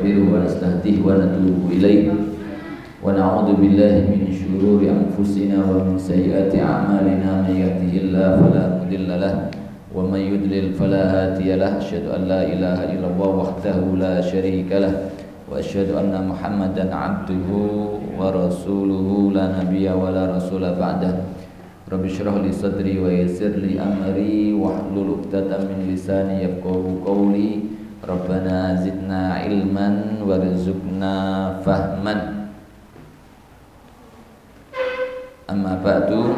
nastaghfiruhu wa nastahdihi wa natubu ilaihi wa na'udzu billahi min syururi anfusina wa min sayyiati a'malina may yahdihillahu fala mudilla lahu wa may yudlil fala hadiya lahu asyhadu an la ilaha illallah wahdahu la syarika lahu wa asyhadu anna Muhammadan 'abduhu wa rasuluhu la nabiyya wa la rasula ba'dahu. Rabbi shrah li sadri wa yassir li amri wahlul 'uqdatam min lisani yafqahu qawli. Rabbana zidna ilman warzuqna fahman. Amma ba'du.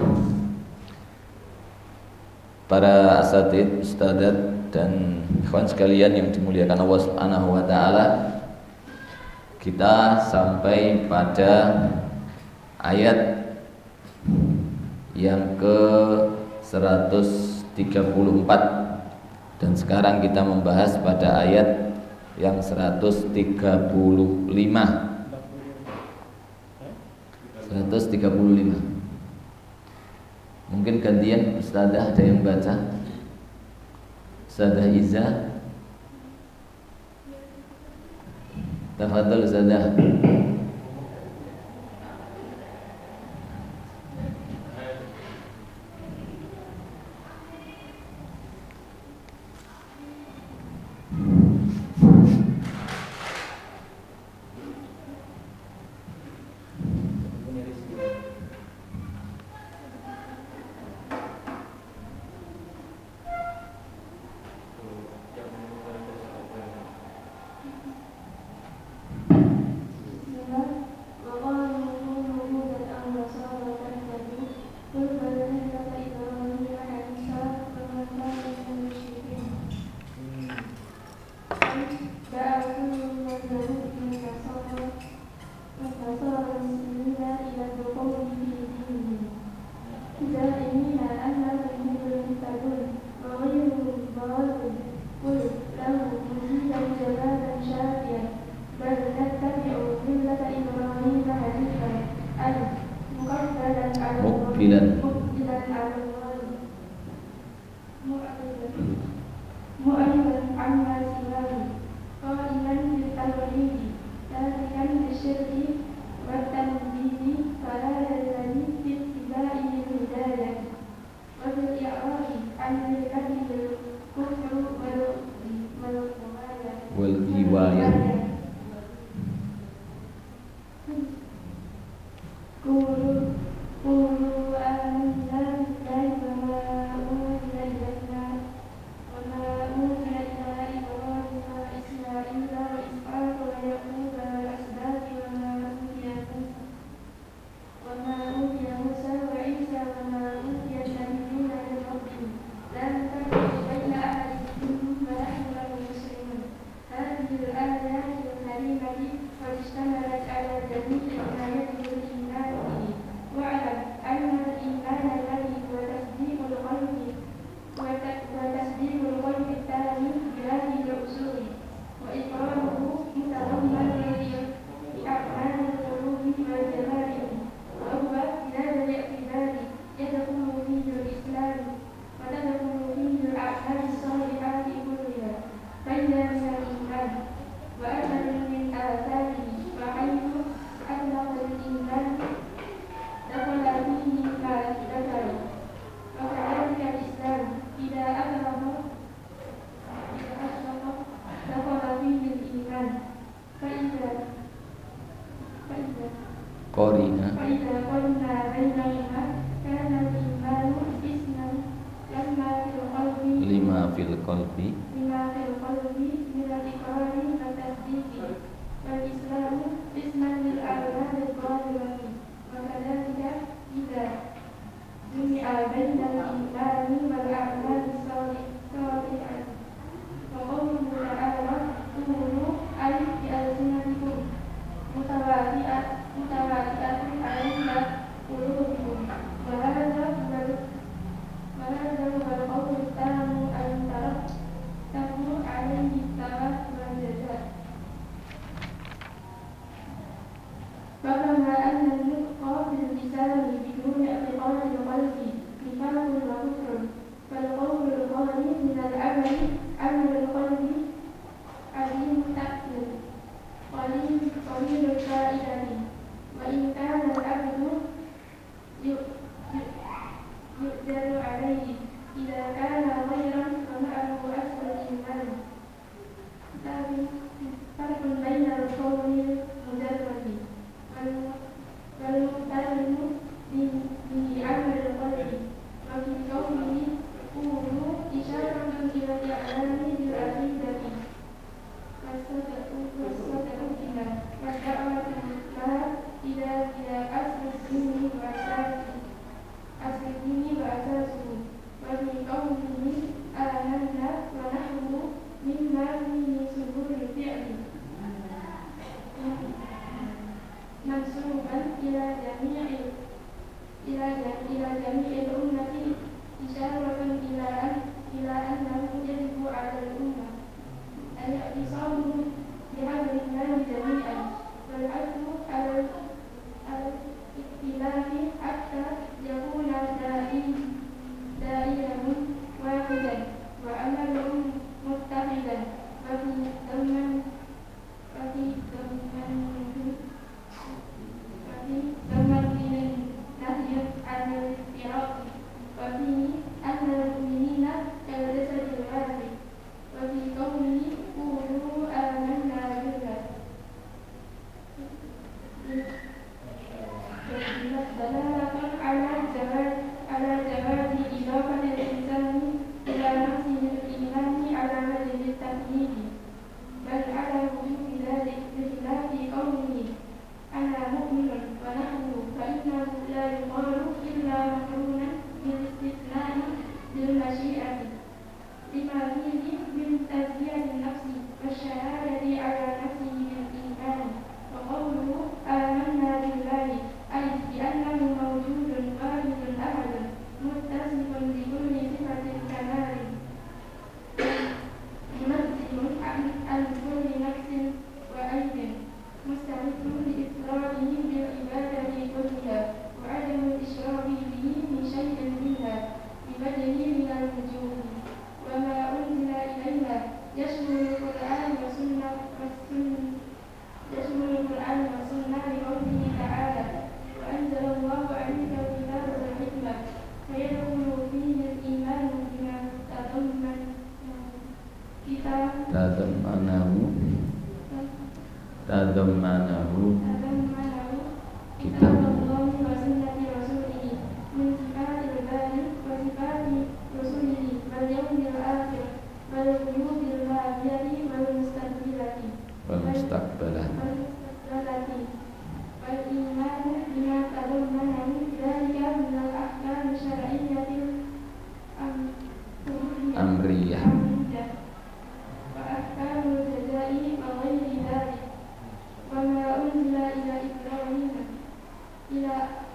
Para asatid, ustadzat dan ikhwan sekalian yang dimuliakan Allah Subhanahu wa taala, kita sampai pada ayat yang ke-134 dan sekarang kita membahas pada ayat yang 135. Mungkin gantian Ustazah, ada yang baca? Ustazah Iza, tafadhol Ustazah. قليل الفائدة وإن كان العبد يؤجر عليه إذا كان غيرا فمعه أصل الإيمان. فرق بين القول المجرد والمقترن بعمل القلب. وفي قوله قولوا إشارة إلى الإعلام بالعقيدة والصدق بها والدعوة لها إلى أصل الدين وأساسه. وفي قوله آمنا ونحن مما فيه صدور الفعل منسوبا إلى جميع الأمة إشارة إلى أنه يجب على الأمة الاعتصام بهذا الله جميعا والعزم على الاختلاف حتى يكون دائرهم واحدا وعملهم متحدا. وفي ضمن النهي عن الافتراق. وفيه أن المؤمنين كالجسد الواحد. وفي قوله قولوا آمنا بالله دلالة على جواز إضافة الإنسان إلى نفسه الإيمان على وجه التقييد بل على وجوب ذلك بخلاف قوله أنا مؤمن ونحن فإنه لا يقال إلا مقرونا بالاستثناء بالمشيئة لما فيه من تزكية النفس والشهادة على نفسه بالإيمان. وقوله آمنا بالله أي بأنه موجود واحد أحد متصف بكل صفة كمال منزه عن كل نفس وعيب مستعد لإفراده بالعبادة كلها وعدم الإشراك به من شيء منها ببدله من الوجوه. وما أنزل إليها يشمل القرآن والسنة لقوله تعالى وأنزل الله عليك الكتاب والحكمة فيدخل فيه الإيمان بما تضمنه كتاب الله وسنة رسوله من صفات الباري وصفات رسله واليوم الآخر والقلوب الغافية والمستقبلة والإيمان بما تضمنه ذلك من الأحكام الشرعية أمرية وأحكام الجزاء وغير ذلك. وما أنزل إلى إبراهيم إلى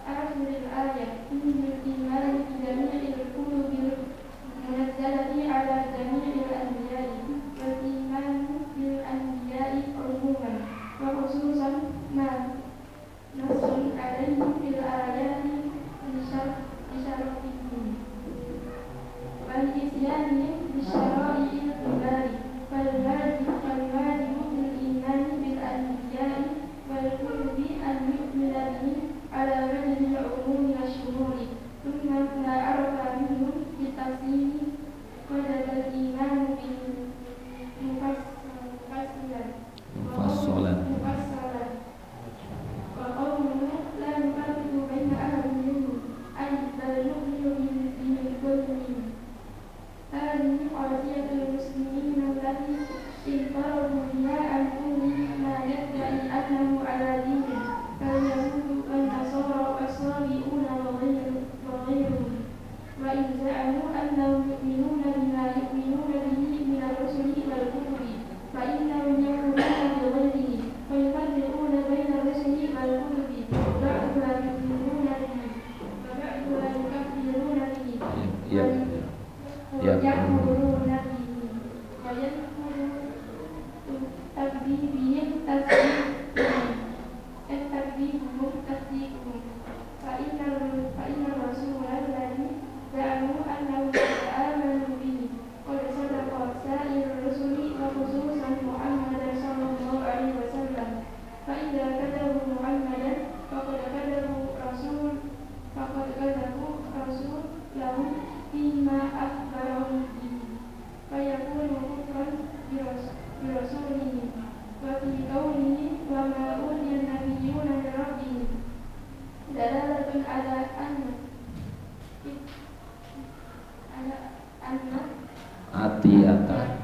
آخر الآية فيه الإيمان بجميع الكتب المنزلة على جميع الأنبياء والإيمان بالأنبياء عموما وخصوصا ما نص عليه في الآيات لشرفهم والإتيان بالشرائع الكبار. فالواجب بالإيمان بالأنبياء والكتب أن يؤمن بهم على وجه العموم والشمول ثم ما عرف منهم بالتفصيل وجب الإيمان به مفصلا. وقوله لا نفرق بين أحد منهم أي بل نؤمن به كلهم. هذه قضية المسلمين التي انفردوا بها عن كل ما يدعي أنه على دينه فاليهود والنصارى والصابئون وغيرهم. وإن زعموا أنهم يؤمنون بما يؤمنون به من الرسل والكتب فإنهم يكفرون بغيره ويفرقون بين الرسل والكتب بعضها يؤمنون به وبعضها يكفرون به يكفرون به ويذكر تكذيبهم تصديقهم فإن الرسول الذي زعموا أنه آمنوا به قد صدق سائر الرسل وخصوصا محمد صلى الله عليه وسلم atiyata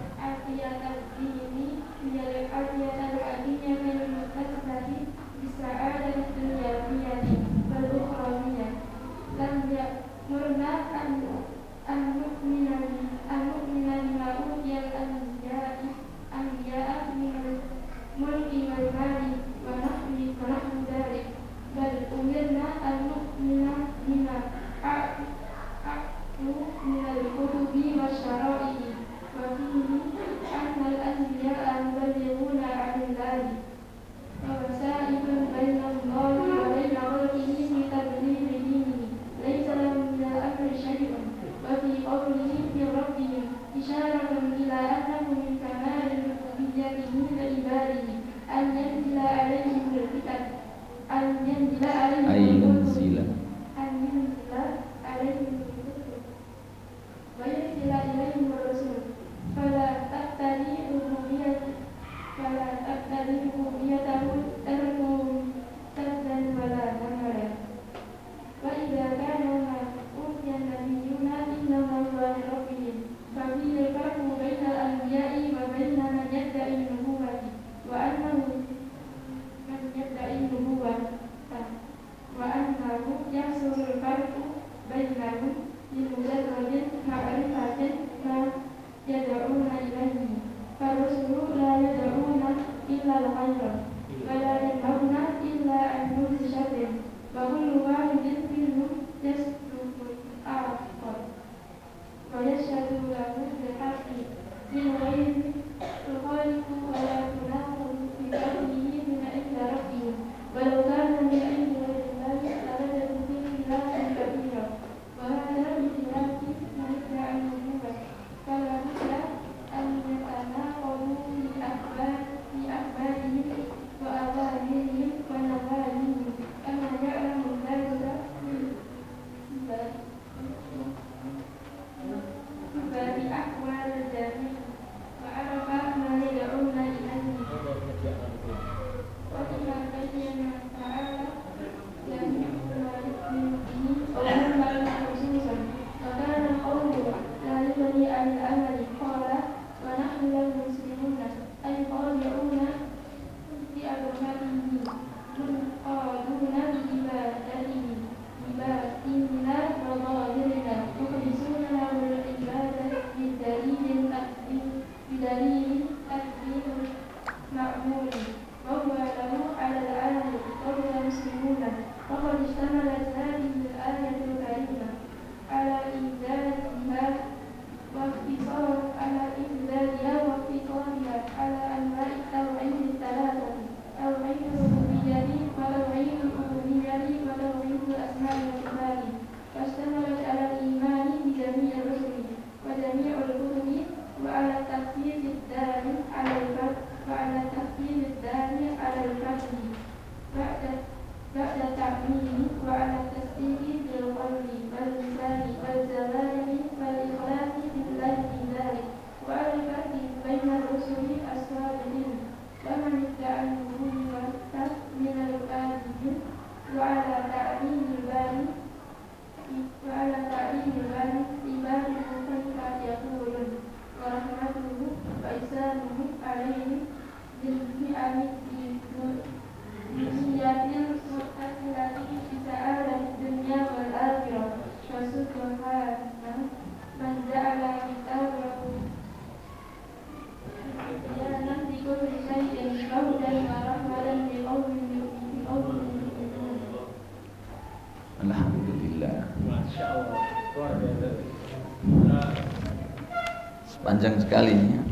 panjang sekali ya.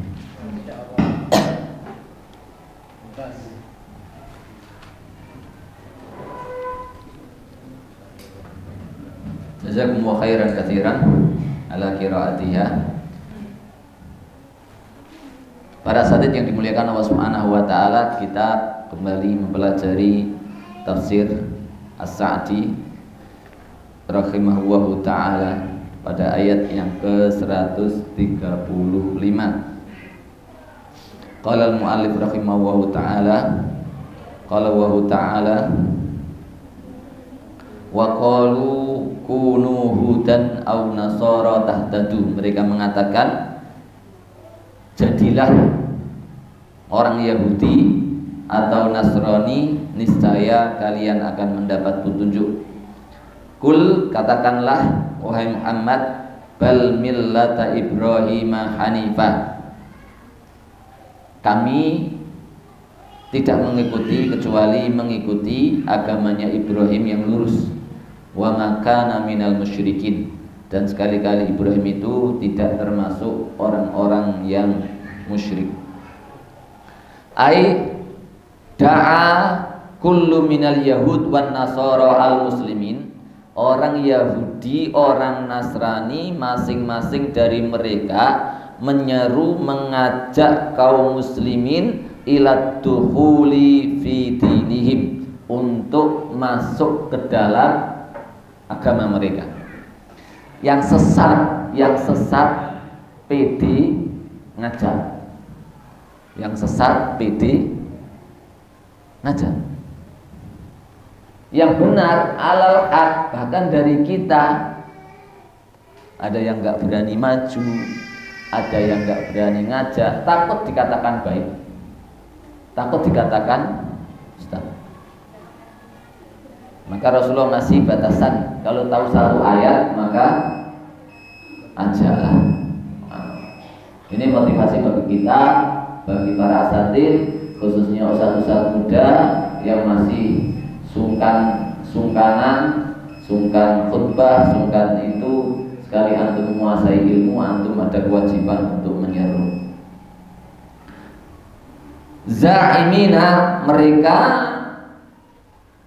Jazakumullahu khairan katsiran ala qiraatiha. Para hadirin yang dimuliakan Allah Subhanahu wa taala, kita kembali mempelajari tafsir As-Sa'di rahimahullahu taala pada ayat yang ke-135. Qala al-mu'allif rahimahullahu taala, qala wa ta'ala wa qalu kunu hudan aw nasara tahtadu. Mereka mengatakan jadilah orang Yahudi atau Nasrani, niscaya kalian akan mendapat petunjuk. Kul, katakanlah wahai Muhammad, bal millata Ibrahim hanifah, kami tidak mengikuti kecuali mengikuti agamanya Ibrahim yang lurus. Wa ma kana minal musyrikin, dan sekali-kali Ibrahim itu tidak termasuk orang-orang yang musyrik. Ai da'a kullu minal yahud wan nasara al muslimin, orang Yahudi, orang Nasrani, masing-masing dari mereka menyeru, mengajak kaum muslimin ila dukhuli fi dinihim, untuk masuk ke dalam agama mereka. Yang sesat PD ngajak, yang sesat PD ngajak, yang benar alal haq. Bahkan dari kita ada yang nggak berani maju, ada yang nggak berani ngajak, takut dikatakan baik, takut dikatakan ustaz. Maka Rasulullah ngasih batasan, kalau tahu satu ayat maka ajaklah. Ini motivasi bagi kita, bagi para asatid, khususnya ustaz-ustaz muda yang masih sungkan khutbah, sungkan itu. Sekali antum menguasai ilmu, antum ada kewajiban untuk menyeru. Za'imina, mereka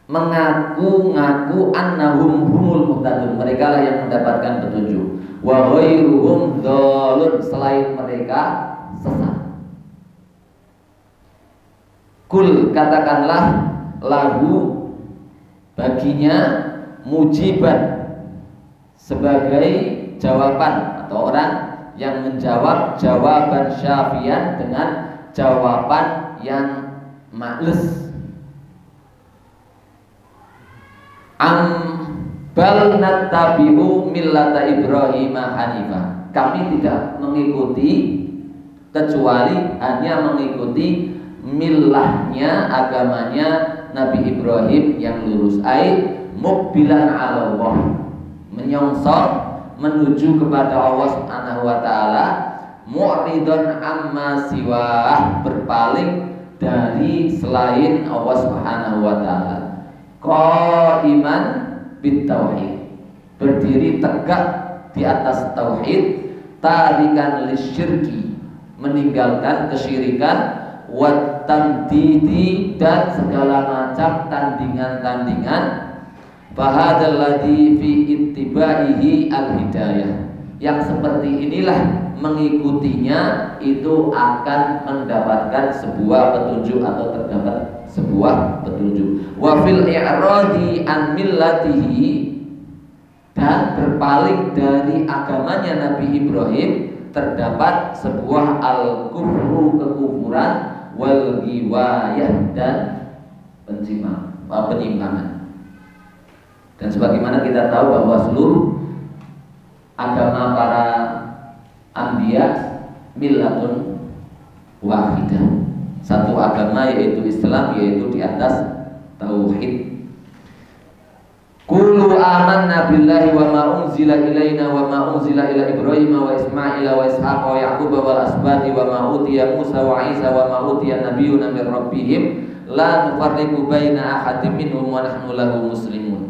mengaku-ngaku annahum humul muhtadun, mereka lah yang mendapatkan petunjuk. Wa ghairuhum dhalun, selain mereka sesat. Kul, katakanlah lahu baginya, mujiban, sebagai jawaban atau orang yang menjawab jawaban syafian dengan jawaban yang makles. Bal nattabi'u millata Ibrahim hanifah, kami tidak mengikuti kecuali hanya mengikuti millahnya, agamanya Nabi Ibrahim yang lurus. Ai muqbilan 'ala Allah, menyongsong menuju kepada Allah Subhanahu wa taala, mu'ridun amma siwah, berpaling dari selain Allah Subhanahu wa taala. Qaiman bitauhid, berdiri tegak di atas tauhid, tarikan lisyirki, meninggalkan kesyirikan, wat tamdidi, dan segala macam tandingan-tandingan. Fahadzal ladzi fi ittibaihi al-hidayah, yang seperti inilah mengikutinya itu akan mendapatkan sebuah petunjuk atau terdapat sebuah petunjuk. Wa fil i'radi an millatihi, dan berpaling dari agamanya Nabi Ibrahim terdapat sebuah al-kufru, kekufuran, wal ghiwayah, dan penyimpangan. Dan sebagaimana kita tahu bahwa seluruh agama para anbiya millatun wahidah, satu agama yaitu Islam, yaitu di atas tauhid. Qulu amanna billahi wa ma unzila ilaina wa ma unzila ila Ibrahim wa Ismaila wa Ishaq wa Yaqub wal asbati wa ma utiya Musa wa Isa wa ma utiya nabiyyuna min rabbihim la nufarriqu baina ahadin minhum wa nahnu lahu muslimun.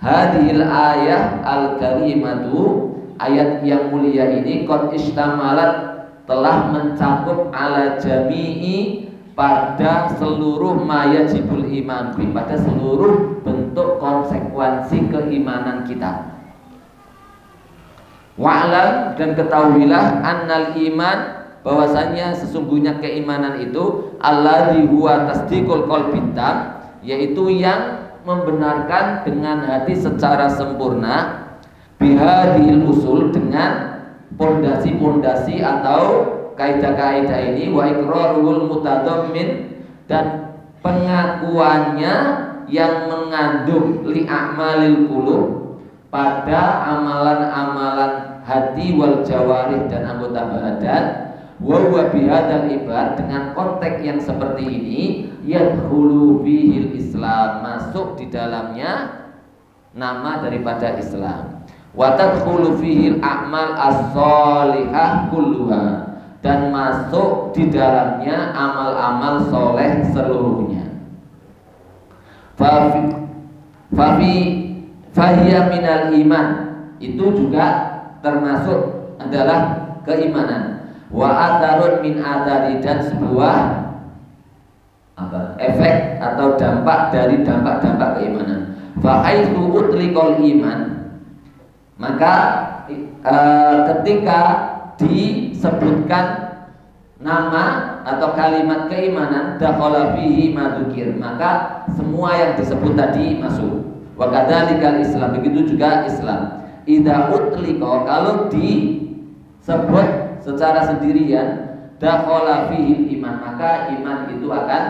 Hadhil ayah al-karimatu, ayat yang mulia ini, qad istamalat, telah mencakup ala jami'i, pada seluruh mayajibul iman bi, pada seluruh bentuk konsekuensi keimanan kita. Wa'lam, dan ketahuilah, annal iman, bahwasanya sesungguhnya keimanan itu alladzi huwa tasdiqul qalbi tam, yaitu yang membenarkan dengan hati secara sempurna, bihadil usul, dengan pondasi-pondasi atau kaidah-kaidah ini, wa iqrarul mutadammin, dan pengakuannya yang mengandung li a'malil qulub, pada amalan-amalan hati, wal jawarih, dan anggota badan, Wa huwa bihadzal ibar, dengan konteks yang seperti ini, yadkhulu fihil Islam, masuk di dalamnya nama daripada Islam. Wa tadkhulu fihil a'mal as-sholihah kulluha, dan masuk di dalamnya amal-amal soleh seluruhnya. Fahiya minal iman, itu juga termasuk adalah keimanan. Wa atharun min athari, dan sebuah efek atau dampak dari dampak-dampak keimanan. Fa haitsu utliqal iman, maka ketika disebutkan nama atau kalimat keimanan, dakhala fihi madzukir, maka semua yang disebut tadi masuk. Wa kadzalikal Islam, begitu juga Islam. Idza utliqa, kalau disebut secara sendirian, dakhala fihi iman, maka iman itu akan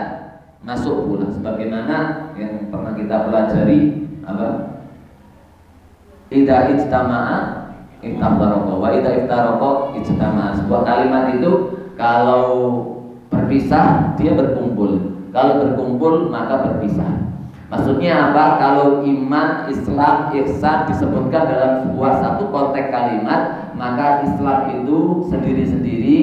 masuk pula, sebagaimana yang pernah kita pelajari apa? Idza ijtama'a iftaraqa wa idza iftaraqa ijtama'a. Sebuah kalimat itu kalau berpisah dia berkumpul, kalau berkumpul maka berpisah. Maksudnya apa? Kalau iman, Islam, ihsan disebutkan dalam sebuah satu konteks kalimat, maka Islam itu sendiri-sendiri,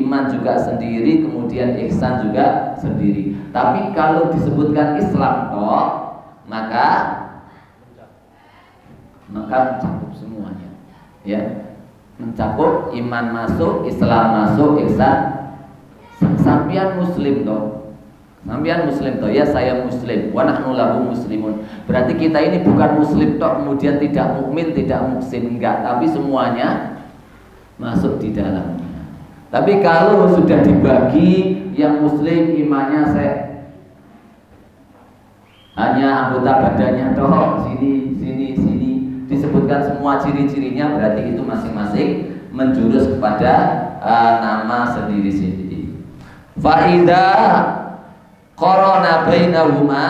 iman juga sendiri, kemudian ihsan juga sendiri. Tapi kalau disebutkan Islam toh, maka mencakup semuanya, ya, mencakup iman masuk, Islam masuk, ihsan. Sampian muslim toh, sampian muslim toh, ya saya muslim, wa nahnu lahu muslimun. Berarti kita ini bukan muslim toh kemudian tidak mukmin, tidak muhsin, enggak, tapi semuanya masuk di dalamnya. Tapi kalau sudah dibagi, yang muslim imannya hanya anggota badannya toh, sini disebutkan semua ciri-cirinya, berarti itu masing-masing menjurus kepada nama sendiri-sendiri. Faida qarana bainahuma,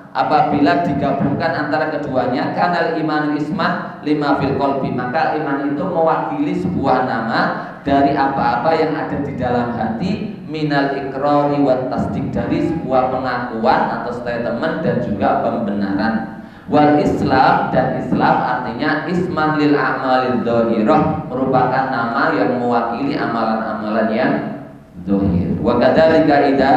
apabila digabungkan antara keduanya, kanal iman isman lima fil qalbi, maka iman itu mewakili sebuah nama dari apa-apa yang ada di dalam hati, minal iqrari wat tasdik, dari sebuah pengakuan atau statement dan juga pembenaran. Wal Islam, dan Islam artinya isman lil a'malil dhahirah, merupakan nama yang mewakili amalan-amalan yang zahir. Wa kadzalika idza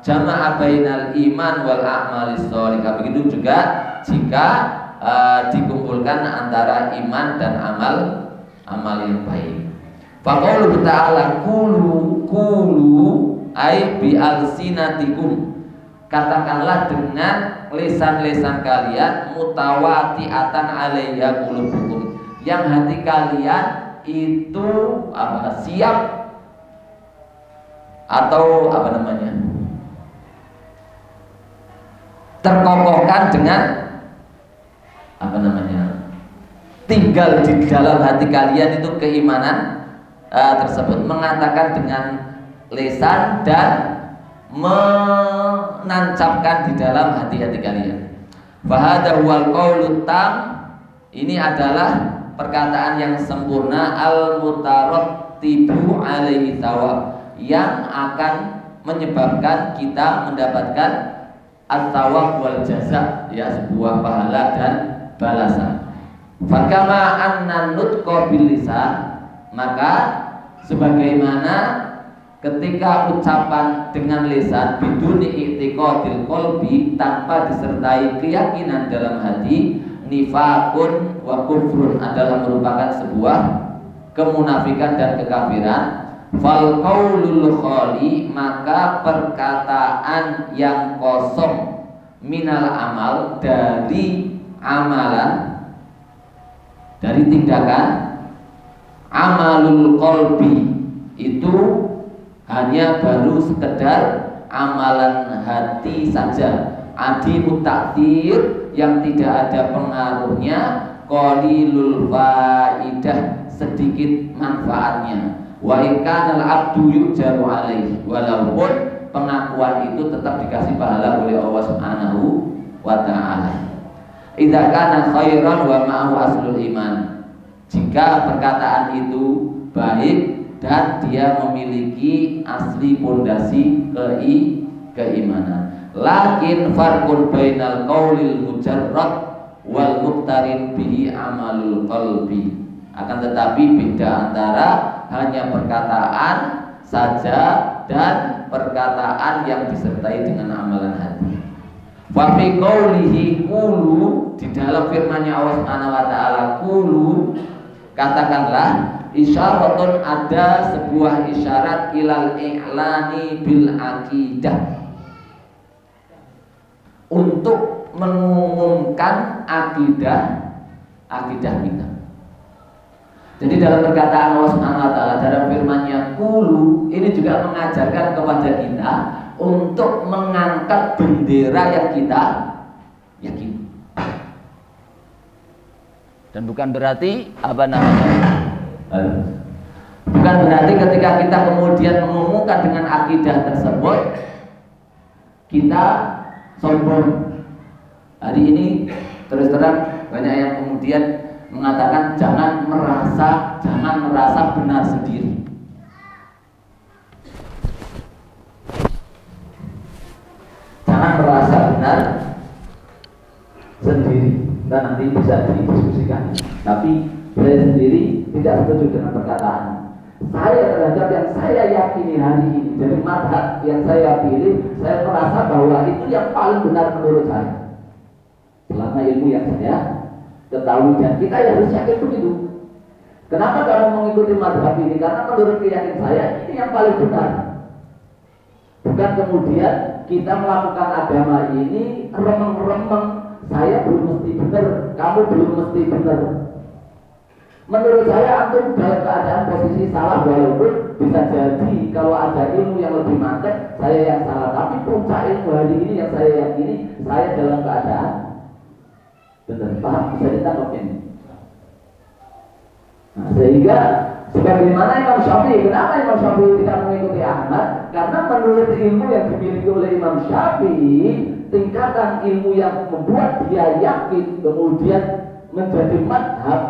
jama'a bainal iman wal a'malis sholihah, begitu juga jika dikumpulkan antara iman dan amal yang baik. Fa qauluhu ta'ala qulu ay bi alsinatikum, katakanlah dengan lisan-lisan kalian, mutawati'atan alayya qulubukum, yang hati kalian itu siap atau terkokohkan dengan tinggal di dalam hati kalian itu keimanan tersebut, mengatakan dengan lisan dan menancapkan di dalam hati-hati kalian. Fahadha huwal qaulut tam, ini adalah perkataan yang sempurna, al-mutarattibu alaihi thawab, yang akan menyebabkan kita mendapatkan at-thawab wal jaza, ya, sebuah pahala dan balasan. Fakama anna nutqa bil lisan, maka sebagaimana ketika ucapan dengan lisan biduni i'tiqadil qalbi, tanpa disertai keyakinan dalam hati, nifakun wa kufrun, adalah merupakan sebuah kemunafikan dan kekafiran. Fal qaulul khali, maka perkataan yang kosong, minal amal, dari amalan, dari tindakan, amalul qalbi, itu hanya baru sekedar amalan hati saja, adimut ta'thir, yang tidak ada pengaruhnya, qalilul faidah, sedikit manfaatnya. Wa ikanal abdu yujaru alaihi, walaupun pengakuan itu tetap dikasih pahala oleh Allah Subhanahu wa ta'ala. Idza kana khairan wa ma'ahu aslul iman, jika perkataan itu baik dan dia memiliki asli pondasi keimanan. Lakin farqun bainal qaulil mujarrad wal muqtarin bihi amalul qalbi. Akan tetapi beda antara hanya perkataan saja dan perkataan yang disertai dengan amalan hati. Wa fi qaulihi qulu, di dalam firman-Nya Allah Subhanahu wa taala, qulu, katakanlah, isyaratun, ada sebuah isyarat ilal i'lani bil aqidah, untuk mengumumkan akidah kita. Jadi dalam perkataan Allah Subhanahu wa taala dalam firman-Nya qulu, ini juga mengajarkan kepada kita untuk mengangkat bendera yang kita yakini. Dan bukan berarti bukan berarti ketika kita kemudian mengumumkan dengan akidah tersebut kita sombong. Hari ini terus terang banyak yang kemudian mengatakan jangan merasa benar sendiri. Jangan merasa benar sendiri. Kita nanti bisa didiskusikan. Tapi saya sendiri tidak setuju dengan perkataan saya terhadap yang saya yakini hari ini. Jadi mazhab yang saya pilih, saya merasa bahwa itu yang paling benar menurut saya. Selama ilmu yang saya ketahui, dan kita harus yakin begitu. Kenapa kamu mengikuti mazhab ini? Karena menurut keyakinan saya ini yang paling benar. Bukan kemudian kita melakukan agama ini remeng-remeng, saya belum mesti benar, kamu belum mesti benar. Menurut saya antum dalam keadaan posisi salah, walaupun bisa jadi kalau ada ilmu yang lebih mantap saya yang salah, tapi puncak ilmu hari ini yang saya yakini saya dalam keadaan benar. Paham? Bisa ditangkap ini. Nah, sehingga sebagaimana Imam Syafi'i, kenapa Imam Syafi'i tidak mengikuti Ahmad? Karena menurut ilmu yang dimiliki oleh Imam Syafi'i, tingkatan ilmu yang membuat dia yakin kemudian menjadi mazhab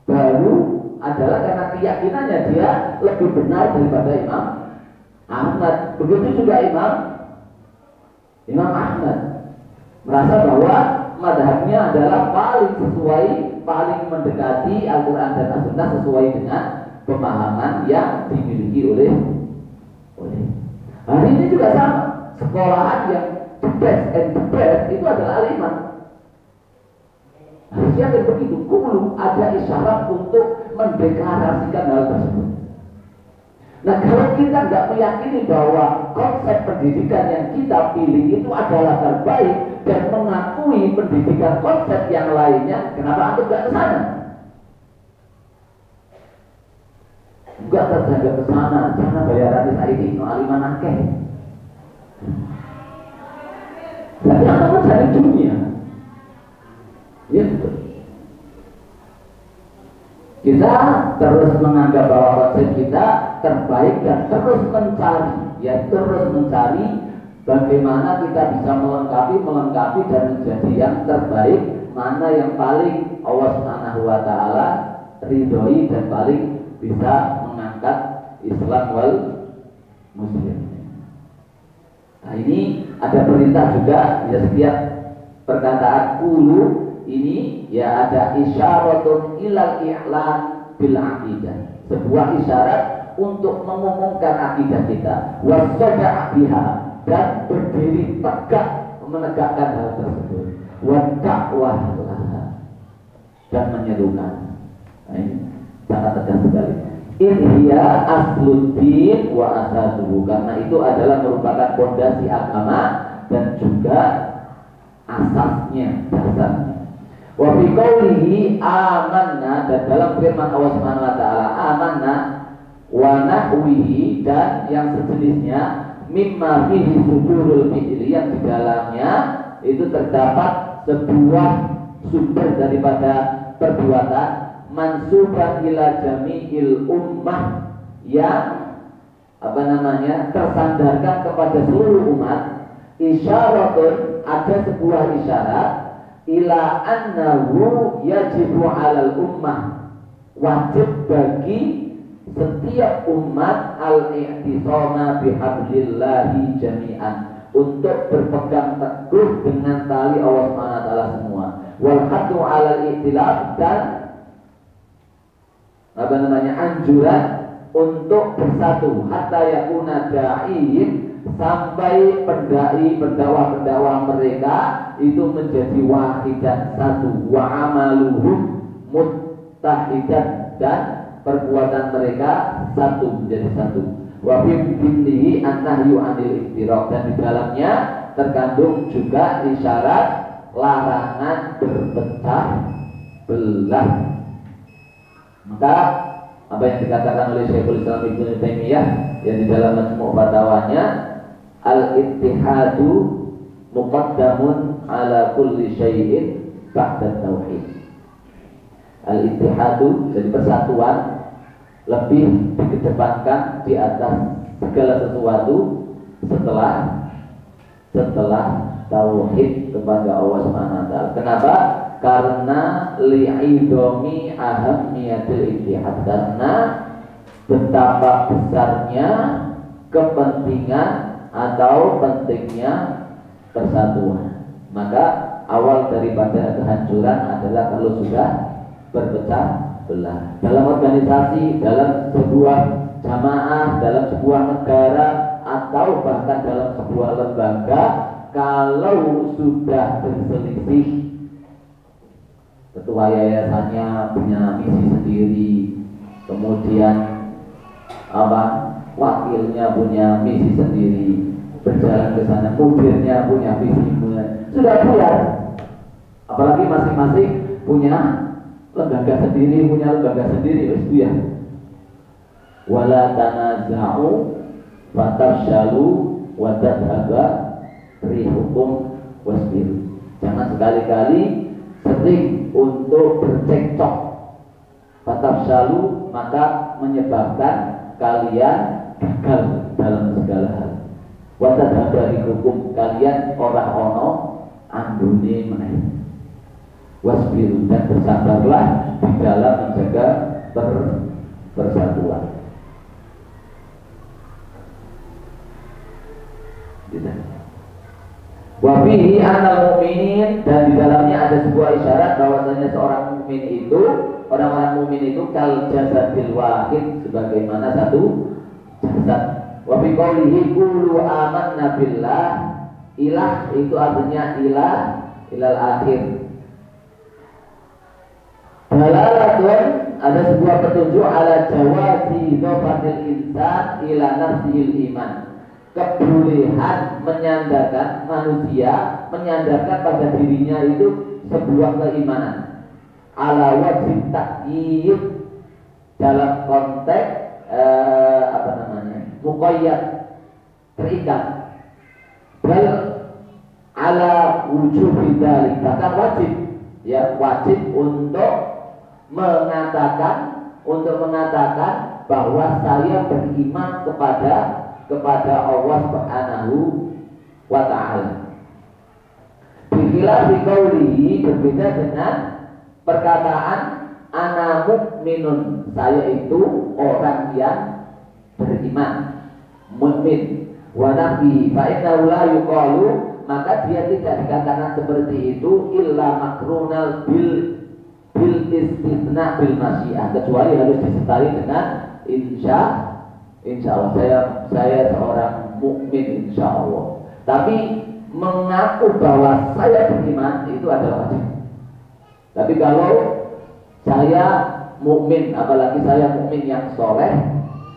baru adalah karena keyakinannya dia lebih benar daripada Imam Ahmad. Begitu juga Imam Ahmad merasa bahwa mazhabnya adalah paling sesuai, paling mendekati Al-Quran dan As-Sunnah sesuai dengan pemahaman yang dimiliki oleh hari ini juga sama. Sekolahan yang the best and the best itu adalah Al-Iman. Harusnya begitu. Kulo ada isyarat untuk mendeklarasikan hal tersebut. Nah, kalau kita nggak meyakini bahwa konsep pendidikan yang kita pilih itu adalah terbaik dan mengakui pendidikan konsep yang lainnya, kenapa antum nggak ke sana? Enggak terjaga ke sana, karena bayaran saya ini aliman akeh. Tapi antum cari dunia. Ya, kita terus menganggap bahwa konsep kita terbaik dan terus mencari bagaimana kita bisa melengkapi dan menjadi yang terbaik, mana yang paling Allah Subhanahu wa taala ridhoi dan paling bisa mengangkat Islam wal Muslim. Nah, ini ada perintah juga, ya, setiap perkataan qulu ini ya ada isyaratun ilal i'lan bil aqidah, sebuah isyarat untuk mengumumkan akidah kita, wasada' biha, dan berdiri tegak menegakkan hal tersebut, wa dakwah laha, dan menyerukan. Nah, ini sangat tegas sekali. Inhiya asluddin wa asasuhu, karena itu adalah merupakan pondasi agama dan juga asasnya, dasarnya. Wa fi qoulihi amanna, dan dalam firman Allah Subhanahu wa taala amanna wa nahwihi, dan yang sejenisnya mimma fihi sudurul fi'li, yang di dalamnya itu terdapat sebuah sumber daripada perbuatan mansuban ila jami'il ummah, yang tersandarkan kepada seluruh umat. Isyaratun, ada sebuah isyarat, ila annahu yajibu 'alal ummah, wajib bagi setiap umat al-i'tisama bihablillahi jami'an, untuk berpegang teguh dengan tali Allah Subhanahu wa taala semua. Wal haddu 'alal i'tilaf, dan anjuran untuk bersatu, hatta yakuna da'in, sampai pendai pendakwah mereka itu menjadi wahidan, satu, wa amaluhum muttahidan, dan perbuatan mereka satu, menjadi satu. Wa fi dhimnihi an-nahyu 'anil iftiraq, dan di dalamnya terkandung juga isyarat larangan berpecah belah. Maka apa yang dikatakan oleh Syekhul Islam Ibnu Taimiyah yang di dalam Majmu' Fatawanya, al-ittihadu muqaddamun ala kulli syai'in ba'da tauhid. Al-ittihadu, jadi persatuan, lebih dikedepankan di atas segala sesuatu setelah tauhid kepada Allah Subhanahu wa taala. Kenapa? Karena li'idhomi ahammiyatil ittihad, karena betapa besarnya kepentingan atau pentingnya persatuan. Maka awal daripada kehancuran adalah kalau sudah berpecah belah. Dalam organisasi, dalam sebuah jamaah, dalam sebuah negara, atau bahkan dalam sebuah lembaga, kalau sudah berselisih, ketua yayasannya punya misi sendiri, kemudian wakilnya punya misi sendiri, berjalan ke sana, mudirnya punya visi, sudah buyar. Apalagi masing-masing punya lembaga sendiri, wis buyar. Wala tanaza'u fatafshalu wa tadhaba rihukum wasbiru. Jangan sekali-kali sering untuk bercekcok, fatafshalu, maka menyebabkan kalian gagal dalam segala hal. Wa tadhaba rihukum, kalian ora ono andune meneh. Wasbiru, dan bersabarlah di dalam menjaga persatuan. Wabihi anal mu'minin, dan di dalamnya ada sebuah isyarat bahwasanya seorang mukmin itu, orang-orang mukmin itu kal jasadil wahid, sebagaimana satu jasad. Wa bi qoulihi qulu amanna billah, ilah itu artinya ilah ilal akhir. Dalalatun, ada sebuah petunjuk ala jawazi idhofatil insan ila nafsihil iman, kebolehan menyandarkan manusia, menyandarkan pada dirinya itu sebuah keimanan, ala wajib takyid, dalam konteks muqayyad, terikat, bal ala wujub dzalik, bahkan wajib, ya wajib untuk mengatakan bahwa saya beriman kepada Allah Subhanahu wa taala. Bikhilaf biqaulihi, berbeda dengan perkataan ana mukminun, saya itu orang yang beriman, mukmin. Wa nafi fa innahu la yuqalu, maka dia tidak dikatakan seperti itu illa makrunal bil istitsna bil masyiah, kecuali harus disertai dengan insya Allah, saya seorang mukmin insya Allah. Tapi mengaku bahwa saya beriman itu adalah wajib. Tapi kalau saya mukmin, apalagi saya mukmin yang soleh,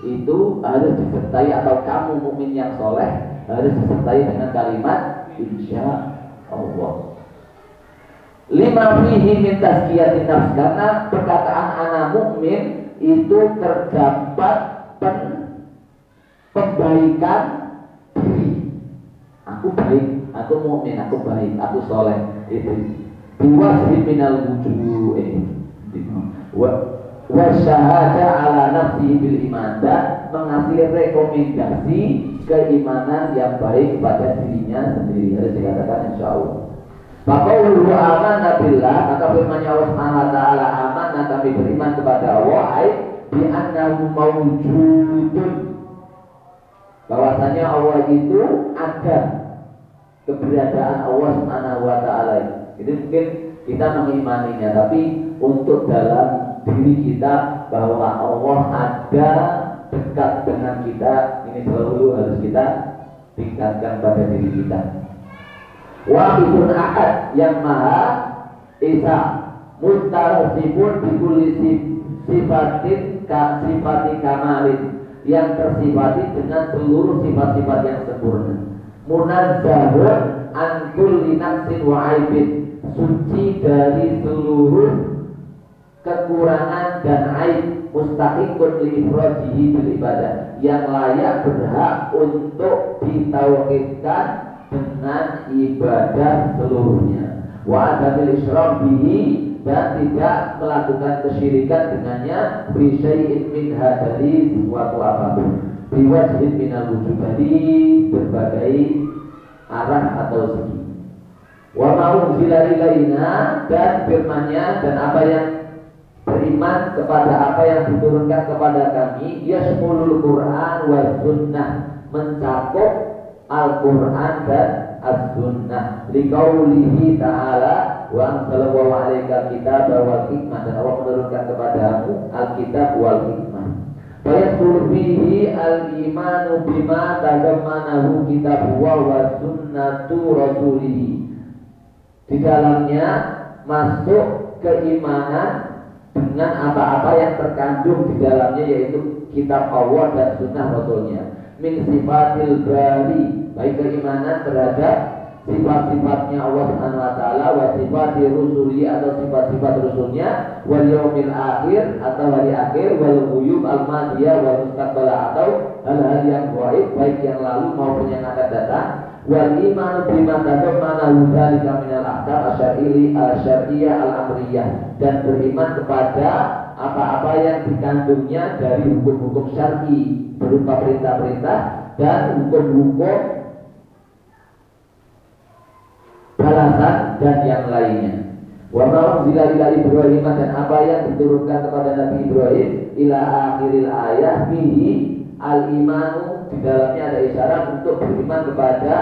itu harus disertai, atau kamu mukmin yang soleh harus disertai dengan kalimat insya Allah. Lima fihi min tazkiyatin nafs, karena perkataan ana mukmin itu terdapat pembaikan diri. Aku baik, aku mukmin, aku baik, aku soleh. Itu diwasbi minal wujuh wa syahada ala nafsihi bil iman, dan mengasih rekomendasi keimanan yang baik pada dirinya sendiri, harus dikatakan insyaallah. Faqauluhu amanna billah, maka firman Allah Subhanahu wa taala, amanna, kami beriman kepada Allah, ai bi annahu mawjudun, bahwasanya Allah itu ada, keberadaan Allah Subhanahu wa taala. Itu mungkin kita mengimaninya, tapi untuk dalam diri kita bahwa Allah ada dekat dengan kita, ini selalu harus kita tingkatkan pada diri kita. Wahidun ahad, yang maha esa, mutarasifun bikulli sifatin sifati kamalin, yang tersifati dengan seluruh sifat-sifat yang sempurna. Munazzahun an kulli naqsin wa aibin, suci dari seluruh kekurangan dan aib, mustahiqun li ifradihi bil ibadah, yang layak berhak untuk ditauhidkan dengan ibadah seluruhnya. Wa adamil isyrak bihi, dan tidak melakukan kesyirikan dengannya, bi syai'in min hadali, sesuatu apapun, bi wajhin minal wujud, dari berbagai arah atau segi. Wa ma'unzila ilaina, dan firman-Nya dan apa yang beriman kepada apa yang diturunkan kepada kami, yasmulul Quran wa sunnah, mencakup Al-Quran dan As-Sunnah. Liqaulihi ta'ala wa anzalallahu 'alaika kitaba wal hikmah, dan Allah menurunkan kepadamu Alkitab wal hikmah. Wa yadkhulu fihi al-imanu bima tadammanahu kitabullah wa sunnatu rasulih. Di dalamnya masuk keimanan dengan apa-apa yang terkandung di dalamnya, yaitu kitab Allah dan sunnah Rasulnya. Min sifatil bari, baik keimanan terhadap sifat-sifatnya Allah Subhanahu wa taala, wa sifati rusuli, atau sifat-sifat rasulnya, wal yaumil akhir, atau hari akhir, wal ghuyub al madiyah wal mustaqbalah, atau hal-hal yang gaib baik yang lalu maupun yang akan datang. Wal iman bima tadammanahu dzalika minal ahkam asyar'iyyah al-amriyah, dan beriman kepada apa-apa yang dikandungnya dari hukum-hukum syar'i berupa perintah-perintah dan hukum-hukum balasan dan yang lainnya. Wa ma'unzila ila Ibrahim, dan apa yang diturunkan kepada Nabi Ibrahim, ila akhiril ayah bihi al-imanu, di dalamnya ada isyarat untuk beriman kepada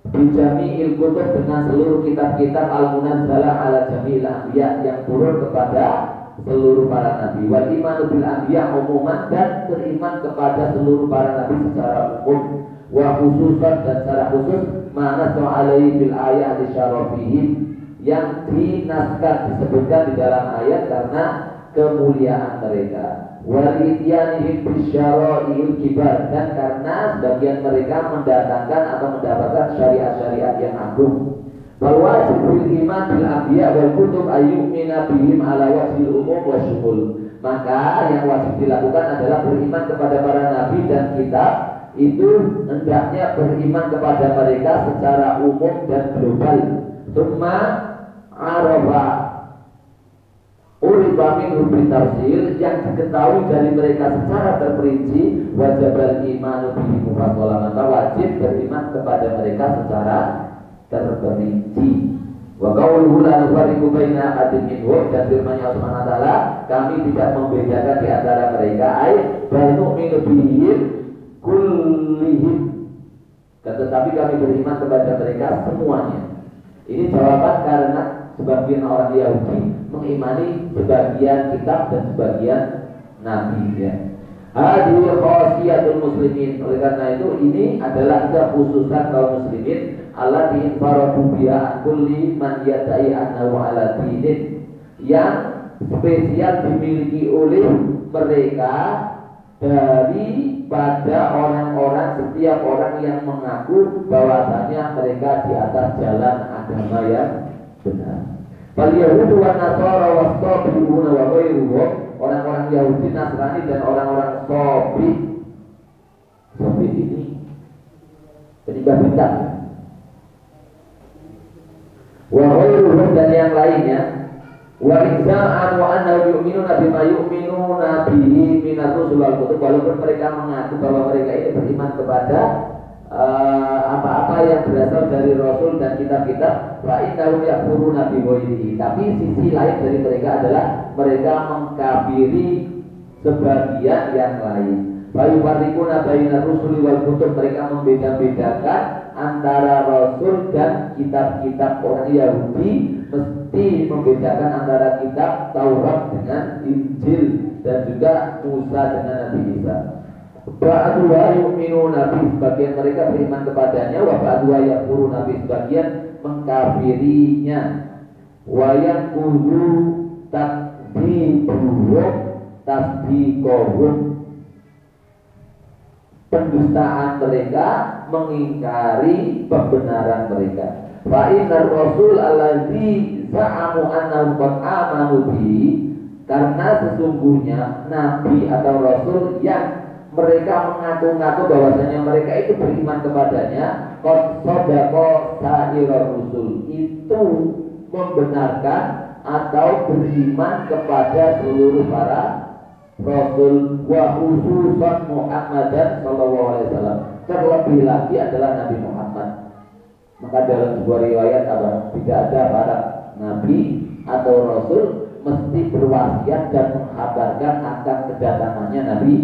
bijami'il kutub, dengan seluruh kitab-kitab al-munazzalah ala jami'il anbiya, yang turun kepada seluruh para nabi. Wal imanu bil anbiya umuman, dan beriman kepada seluruh para nabi secara umum. Wa khususan, dan secara khusus ma'nasu alaihi bil ayat li syarafihim, yang dinaskah disebutkan di dalam ayat karena kemuliaan mereka. Walidyanihim bisyara'iil kibar, dan karena sebagian mereka mendatangkan atau mendapatkan syariat-syariat yang agung. Wal wajib bil iman bil anbiya wal kutub ayyumina bihim ala wajhil umum wa syumul. Maka yang wajib dilakukan adalah beriman kepada para nabi dan kitab, itu hendaknya beriman kepada mereka secara umum dan global. Tsumma arafa uribamin hubri tafsir, yang diketahui dari mereka secara terperinci, wajibal imanu bihi mufassala, maka wajib beriman kepada mereka secara terperinci. Wa qawluhu la nufarriqu baina ahadin minhum, dan firman-Nya Subhanahu wa taala, kami tidak membedakan di antara mereka, ay bal nu'minu bihim kullihim, tetapi kami beriman kepada mereka semuanya. Ini jawaban karena sebagian orang Yahudi mengimani sebagian kitab dan sebagian nabi, ya. Hadhihi khasiyatul muslimin, oleh karena itu ini adalah kekhususan kaum muslimin, allati infaradu biha kulli man yadai annahu ala dinin, yang spesial dimiliki oleh mereka daripada orang-orang, setiap orang yang mengaku bahwasanya mereka di atas jalan agama yang benar. Fal yahudu wan nasara was-sabiuna wa ghairuhum, orang-orang Yahudi, Nasrani, dan orang-orang Sabi. Sabi ini penyembah bintang. Wa ghairuhum, dan yang lainnya. Wa idza'an wa annahu yu'minuna bima yu'minuna bihi minat rusul wal kutub, walaupun mereka mengaku bahwa mereka ini beriman kepada apa-apa yang berasal dari Rasul dan kitab-kitab, wa innahum yakfuruna bi ghairihi, tapi sisi lain dari mereka adalah mereka mengkafiri sebagian yang lain. Fayufarriquna baina rusuli wal kutub, mereka membeda-bedakan antara rasul dan kitab-kitab orang Yahudi, mesti membedakan antara kitab Taurat dengan Injil dan juga Musa dengan Nabi Isa. Ba'duha yu'minuna bi, sebagian mereka beriman kepadanya, wa ba'duha yakfuruna bi, sebagian mengkafirinya. Wa yanqudu takdzibuhum tasdiqahum, pendustaan mereka mengingkari pembenaran mereka. Fa innar rasul allazi za'amu annahum qad amanu bi, karena sesungguhnya nabi atau rasul yang mereka mengaku-ngaku bahwasanya mereka itu beriman kepadanya, qad sadaqa sa'irur rusul, itu membenarkan atau beriman kepada seluruh para rasul, wa khususan Muhammadan sallallahu alaihi wasallam, terlebih lagi adalah Nabi Muhammad. Maka dalam sebuah riwayat apa? Tidak ada para nabi atau rasul mesti berwasiat dan menghabarkan akan kedatangannya Nabi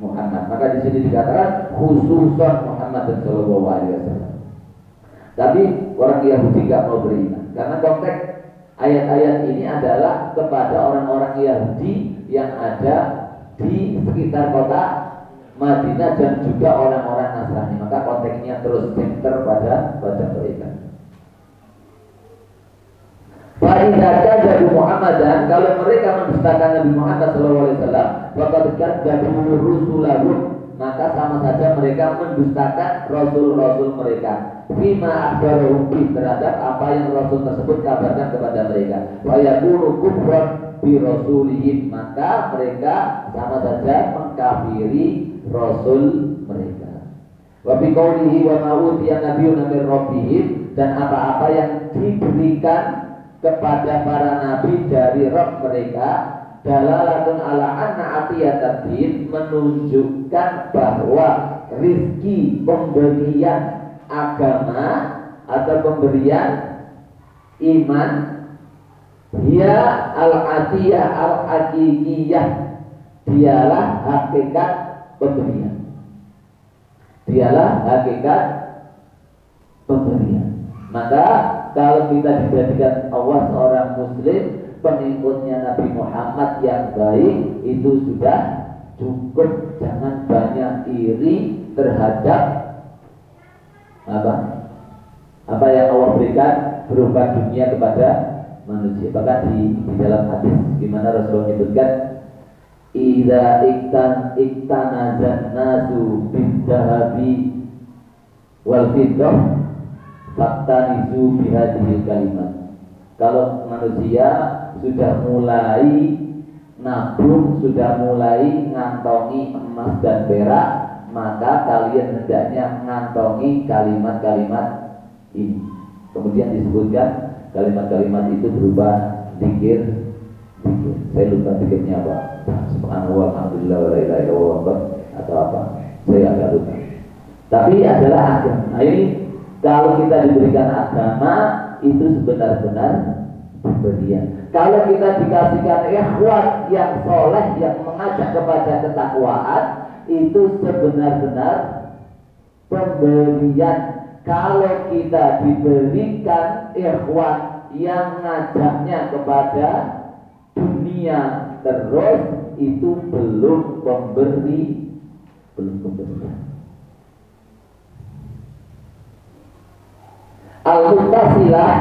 Muhammad. Maka di sini dikatakan khususan Muhammad sallallahu alaihi wasallam. Tapi orang Yahudi tidak mau beriman karena konteks ayat-ayat ini adalah kepada orang-orang Yahudi yang ada di sekitar kota Madinah dan juga orang-orang Nasrani. Maka konteksnya terus center pada mereka. Fa'idaka jadi Muhammadan, kalau mereka mendustakan Nabi Muhammad SAW, waqad kadzdzabuu rusulahum, maka sama saja mereka mendustakan rasul-rasul mereka. Fima akhbaruhum bi, terhadap apa yang rasul tersebut kabarkan kepada mereka. Wa yakunu kufran bi rasulihim, maka mereka sama saja mengkafiri rasul mereka. Wa bi qaulihi wa ma utiya nabiyyun min rabbihim, dan apa-apa yang diberikan kepada para nabi dari Rabb mereka, dalalatun ala anna atiyatad-din, menunjukkan bahwa rizki, pemberian agama atau pemberian iman, dia al-atiyah al-hakikiyah, dialah hakikat pemberian, dialah hakikat pemberian. Maka kalau kita dijadikan Allah seorang muslim, pengikutnya Nabi Muhammad yang baik, itu sudah cukup. Jangan banyak iri terhadap apa yang Allah berikan berupa dunia kepada manusia. Bahkan di dalam hadis gimana Rasulullah menyebutkan, idza iktanazan nasu bidhahabi wal fiddah faktanizu bihadihil kalimat. Kalau manusia sudah mulai nabung, sudah mulai ngantongi emas dan perak, maka kalian hendaknya ngantongi kalimat-kalimat ini. Kemudian disebutkan kalimat-kalimat itu berupa zikir. Saya lupa zikirnya apa. Subhanallah, alhamdulillah, wa la ilaha illallah, atau apa. Saya agak lupa. Tapi adalah agama. Ini kalau kita diberikan agama, itu sebenar-benar pemberian. Kalau kita dikasihkan ikhwan yang soleh, yang mengajak kepada ketakwaan, itu sebenar-benar pemberian. Kalau kita diberikan ikhwan yang ngajaknya kepada dunia terus, itu belum pemberian. Al-Muttasilah,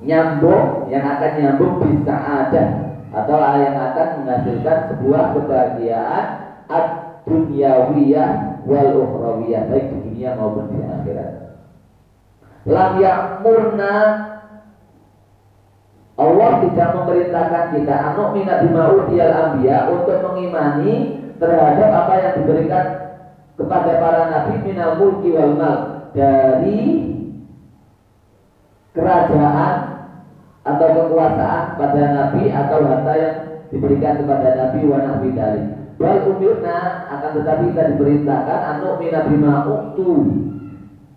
nyambung, yang akan nyambung bisa ada, atau yang akan menghasilkan sebuah kebahagiaan ad-dunyawiyah wal ukhrawiyah, baik di dunia maupun di akhirat. Lam ya'murna, Allah tidak memerintahkan kita anu minat bimaudiyal anbiya, untuk mengimani terhadap apa yang diberikan kepada para nabi minal mulki wal mal, dari kerajaan atau kekuasaan pada nabi atau harta yang diberikan kepada nabi wa nabi dari. Wal umirna, akan tetapi kita diperintahkan anu minat bima uktu,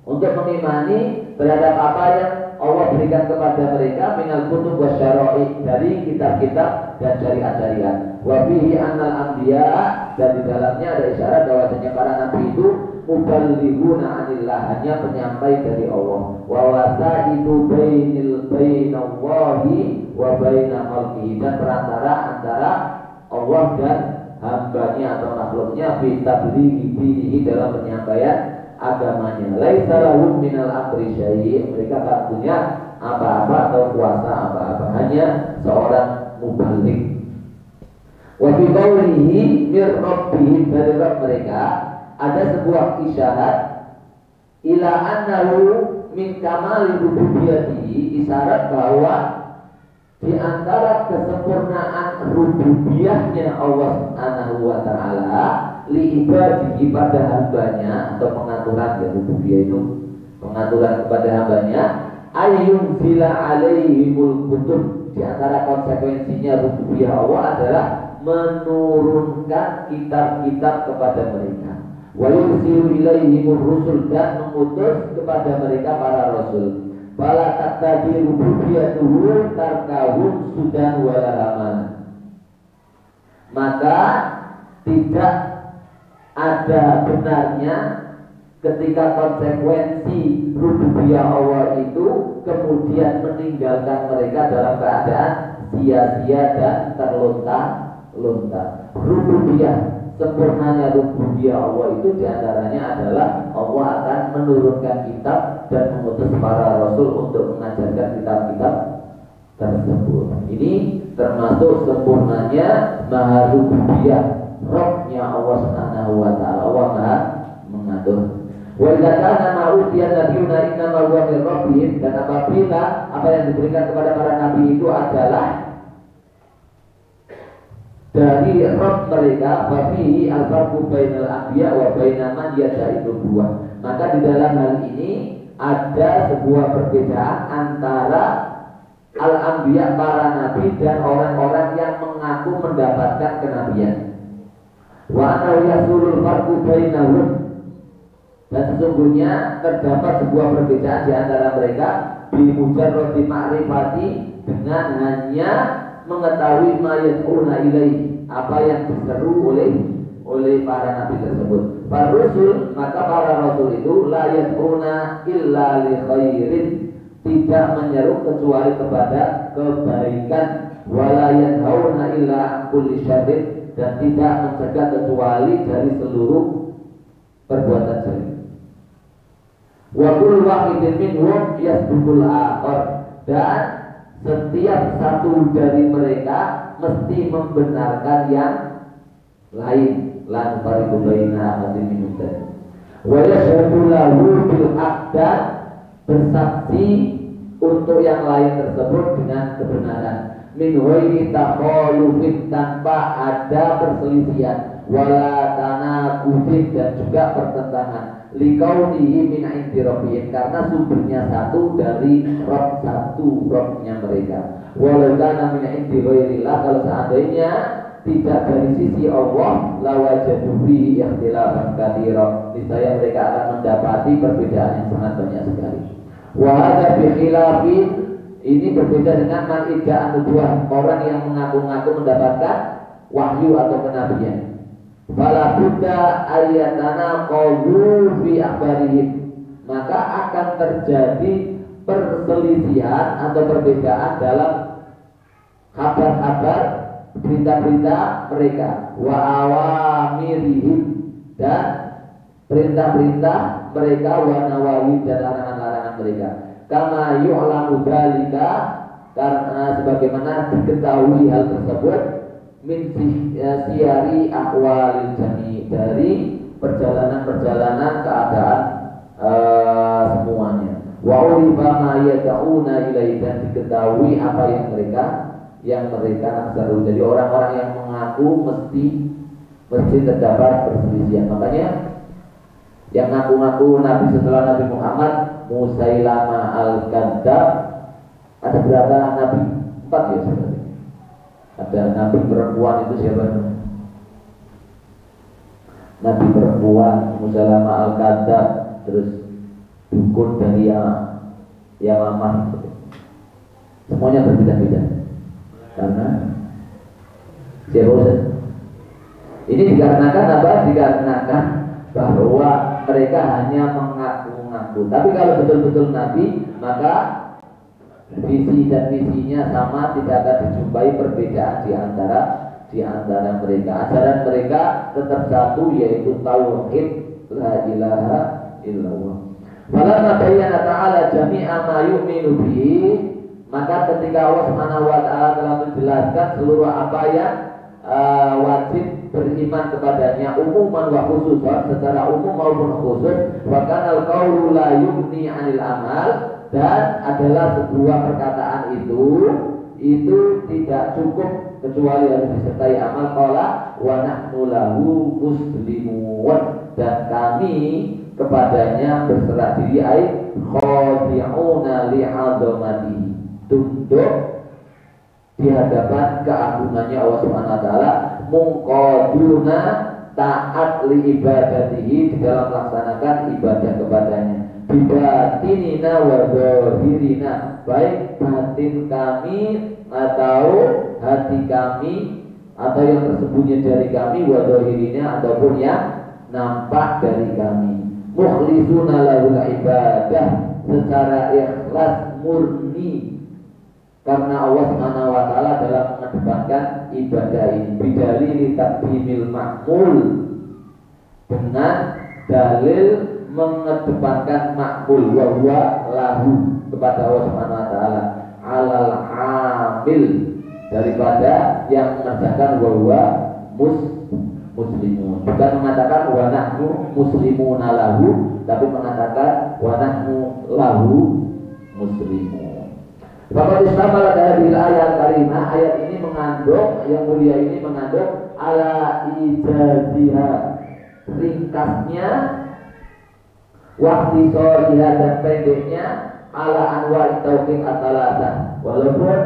untuk mengimani terhadap apa yang Allah berikan kepada mereka minal kutub wasyara'i, dari kitab-kitab dan syariat-syariat. Wa bihi annal anbiya, dan di dalamnya ada isyarat bahwasanya para nabi itu muballighuna anillah, hanya penyampai dari Allah. Wa wasaitu bainallahi wa baina khalqihi, dan perantara antara Allah dan hambanya atau makhluknya, fi tablighi dinihi, dalam penyampaian agamanya. Laisa lahum minal amri syai', mereka tak punya apa-apa atau kuasa apa-apa, hanya seorang muballigh. Wa fi qawlihi mir rabbihim, dari Rabb mereka ada sebuah isyarat ila annahu min kamali rububiyyatihi, isyarat bahwa di antara kesempurnaan rububiyahnya Allah Subhanahu wa taala li ibadihi, pada hambanya, atau pengaturan, ya rububiyah itu pengaturan kepada hambanya, ayyun zila alaihimul kutub, di antara konsekuensinya rububiyah Allah adalah menurunkan kitab-kitab kepada mereka, wa yursilu ilaihimur rusul, dan mengutus kepada mereka para rasul. Fala taqtadi rububiyatuhu tarkahum sudan wala haman, maka tidak ada benarnya ketika konsekuensi rububiyah Allah itu kemudian meninggalkan mereka dalam keadaan sia-sia dan terlunta-lunta. Rububiyah, sempurnanya rububiyah Allah itu diantaranya adalah Allah akan menurunkan kitab dan mengutus para rasul untuk mengajarkan kitab-kitab tersebut. Ini termasuk sempurnanya maha rububiyah, Rabbnya Allah Subhanahu wa taala. Allah Maha mengatur. Wa idza kana ma'utiyan nabiyuna inna ma huwa min rabbihim, dan apabila apa yang diberikan kepada para nabi itu adalah dari Rabb mereka, fa fihi al-farqu bainal anbiya wa baina man yad'i nubuwah, maka di dalam hal ini ada sebuah perbedaan antara al-anbiya, para nabi, dan orang-orang yang mengaku mendapatkan kenabian. Wa annahu yasulul farqu bainahum, dan sesungguhnya terdapat sebuah perbedaan di antara mereka bi mujarradi ma'rifati, dengan hanya mengetahui ma yad'una ilaihi, apa yang diseru oleh para nabi tersebut. Para rasul, maka para rasul itu la yad'una illa li khairin, tidak menyeru kecuali kepada kebaikan, wala yanhauna illa an kulli syarrin, dan tidak mencegah kecuali dari seluruh perbuatan jelek. Wa kullu wahidin minhum yasbukul akhar, dan setiap satu dari mereka mesti membenarkan yang lain. La nufariqu baina ahadin minhum. Wa yashhadu lahu bil aqda, bersaksi untuk yang lain tersebut dengan kebenaran. Min ghairi takhalufin, tanpa ada perselisihan, wala tanaqudin, dan juga pertentangan. Likaunihi min indi rabbihim, karena sumbernya satu dari Rabb, satu Rabbnya mereka. Walau kana min indi ghairillah, kalau seandainya tidak dari sisi Allah, lawajadu fihi ikhtilafan katsira, niscaya mereka akan mendapati perbedaan yang sangat banyak sekali. Wa hadza bi khilafin, ini berbeda dengan man idda'a nubuwah, orang yang mengaku-ngaku mendapatkan wahyu atau kenabian. Fala budda ayatana qalu fi akhbarihim, maka akan terjadi perselisihan atau perbedaan dalam kabar-kabar, berita-berita mereka, wa awamirihim, dan perintah-perintah mereka, wa nawahi, dan larangan-larangan mereka. Kama yu'lamu dzalika, karena sebagaimana diketahui hal tersebut, min siyari ahwalil jami, dari perjalanan-perjalanan keadaan semuanya. Wa urifa ma yad'una ilaihi, dan diketahui apa yang mereka seru. Jadi orang-orang yang mengaku mesti terdapat perselisihan. Makanya yang ngaku-ngaku nabi setelah Nabi Muhammad, Musailama al-Kadzdzab, ada berapa nabi? 4 ya sebenarnya. Ada nabi perempuan, itu siapa? Nabi perempuan Musailama al-Kadzdzab, terus dukun dari ya mama. Semuanya berbeda-beda. Karena siapa Ustaz? Ini dikarenakan apa? Dikarenakan bahwa mereka hanya mengaku-ngaku. Tapi kalau betul-betul Nabi, maka visi dan misinya sama, tidak akan dijumpai perbedaan di antara mereka. Ajaran mereka tetap satu, yaitu tauhid, la ilaha illallah. Falamma bayyana ta'ala jami'a ma yu'minu bihi, maka ketika Allah Subhanahu wa taala telah menjelaskan seluruh apa yang wajib beriman kepadanya, umuman wa khususan, secara umum maupun khusus, wa kanal qaulu la yughni 'anil amal, dan adalah sebuah perkataan itu tidak cukup kecuali harus disertai amal. Qala wa nahnu lahu muslimun, dan kami kepadanya berserah diri, ai khadi'una li'adzamati, tunduk di hadapan keagungannya Allah Subhanahu wa taala, munqaduna taat li ibadatihi, di dalam melaksanakan ibadah kepadanya, bibatinina wa zahirina, baik batin kami atau hati kami atau yang tersembunyi dari kami, wa zahirina ataupun yang nampak dari kami, mukhlisuna lahul ibadah, secara ikhlas murni karena Allah Subhanahu wa taala dalam mengedepankan ibadah ini, bidalil taqdimil ma'mul, dengan dalil mengedepankan ma'mul wa huwa lahu, kepada Allah Subhanahu wa taala, alal amil, daripada yang mengerjakan wa huwa muslimun. Bukan mengatakan wa nahnu muslimuna lahu, tapi mengatakan wa nahnu lahu muslimun. Bapak Islam dari ayat karimah, ayat ini mengandung, yang mulia ini mengandung ala ijaziha, ringkasnya, waktu soriha dan pendeknya, ala anwa tauhid atalasa, walaupun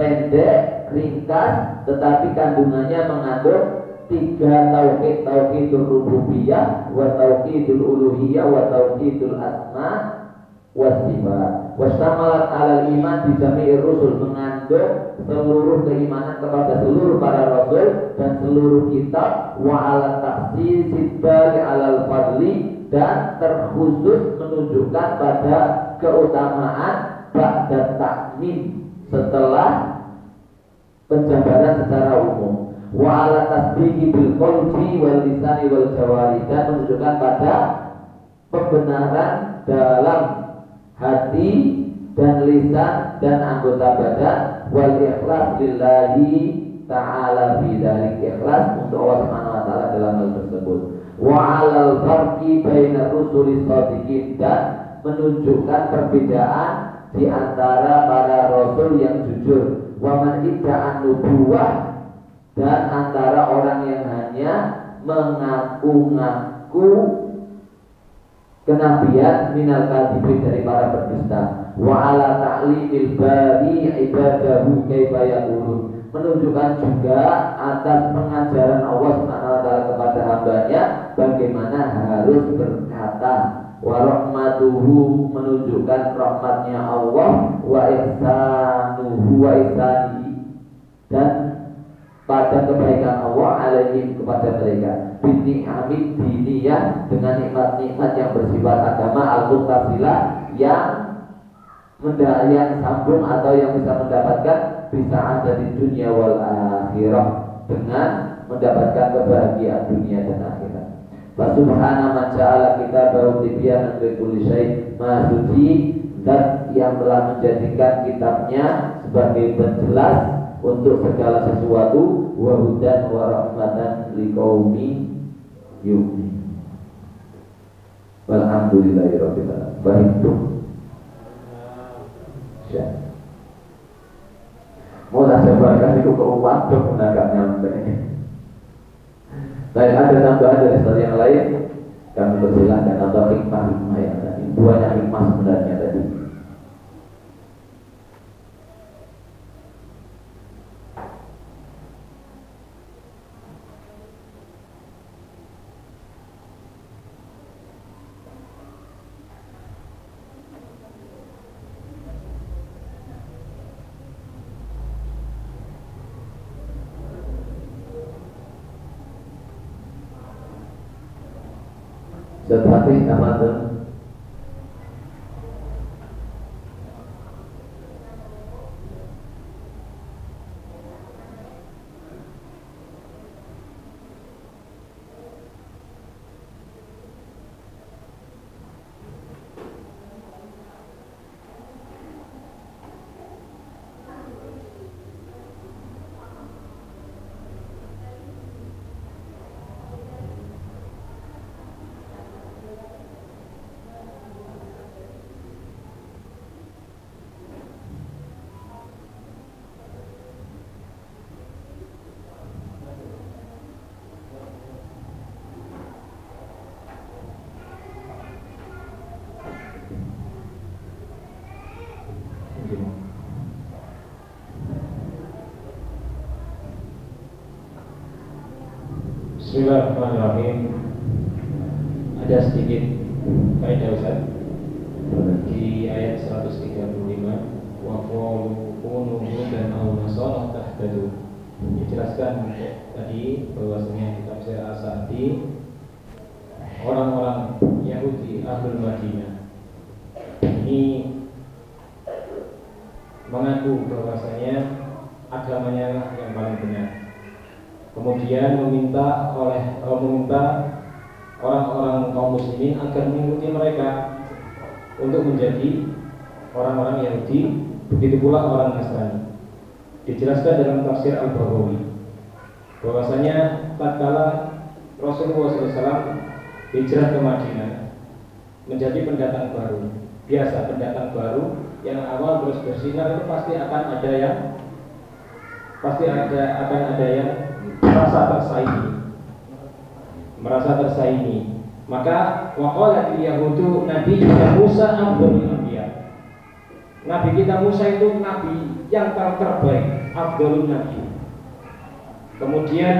pendek, ringkas, tetapi kandungannya mengandung 3 tauhid, tauhidul rububiyah, wa tauhidul uluhiyah, wa tauhidul asma wa sifat. Wasamalat alal iman di jami'ir rusul, mengandung seluruh keimanan kepada seluruh para rasul dan seluruh kitab, wa ala takhsis sidbali alal fadli, dan terkhusus menunjukkan pada keutamaan ba'da takmin, setelah penjabaran secara umum, wa ala tasdiqi bil qalbi wal lisani wal jawari, dan menunjukkan pada pembenaran dalam hati dan lisan dan anggota badan, wal ikhlas lillahi ta'ala fi dzalik, ikhlas untuk Allah Subhanahu wa taala dalam hal tersebut, wa 'alal farqi bainar rusuli shadiqin, dan menunjukkan perbedaan di antara para rasul yang jujur, wa man idda'an nubuwah, dan antara orang yang hanya mengaku-ngaku kenabian, minal kadhibin, dari para pendusta, wa ala ta'limil bari ibadahu kaifa yaqulun, menunjukkan juga atas pengajaran Allah Subhanahu wa taala kepada hambanya bagaimana harus berkata, wa rahmatuhu, menunjukkan rahmatnya Allah, wa ihsanuhu wa ihsanihi, dan pada kebaikan Allah alaihim, kepada mereka, bini'amid diniyah, dengan nikmat-nikmat yang bersifat agama, al-muttasilah, yang sambung atau yang bisa mendapatkan bisa ada di dunia wal akhirah, dengan mendapatkan kebahagiaan dunia dan akhirat. Wa subhana man ja'ala kitabahu tibyanan li kulli syai', Maha suci zat yang telah menjadikan kitabnya sebagai penjelas untuk segala sesuatu, wa hudan wa rahmatan liqaumi yu'min. Walhamdulillahirabbil alamin. Mau tak sebarkan itu ke waktu menangkapnya ini. Baik, ada tambahan dari Ustaz yang lain, kami persilahkan, atau hikmah yang tadi. Banyak hikmah sebenarnya tadi. Ustaz Fatih Tamadun. Bismillahirrahmanirrahim. Ada sedikit kaidah Ustaz di ayat 135, wa qalu kunu hudan aw nasara tahtadu. Dijelaskan tadi bahwasanya di tafsir As-Sa'di orang-orang Yahudi Ahlul Madinah ini mengaku bahwasanya agamanya yang paling benar. Kemudian meminta orang-orang kaum muslimin agar mengikuti mereka untuk menjadi orang-orang Yahudi, begitu pula orang Nasrani. Dijelaskan dalam tafsir Al-Baghawi bahwasanya tatkala Rasulullah SAW hijrah ke Madinah menjadi pendatang baru. Biasa pendatang baru yang awal terus bersinar itu pasti akan ada yang merasa tersaingi. Maka waqalatil yahudu nabi Musa abdul anbiya. Nabi kita Musa itu nabi yang terbaik, abdul nabi. Kemudian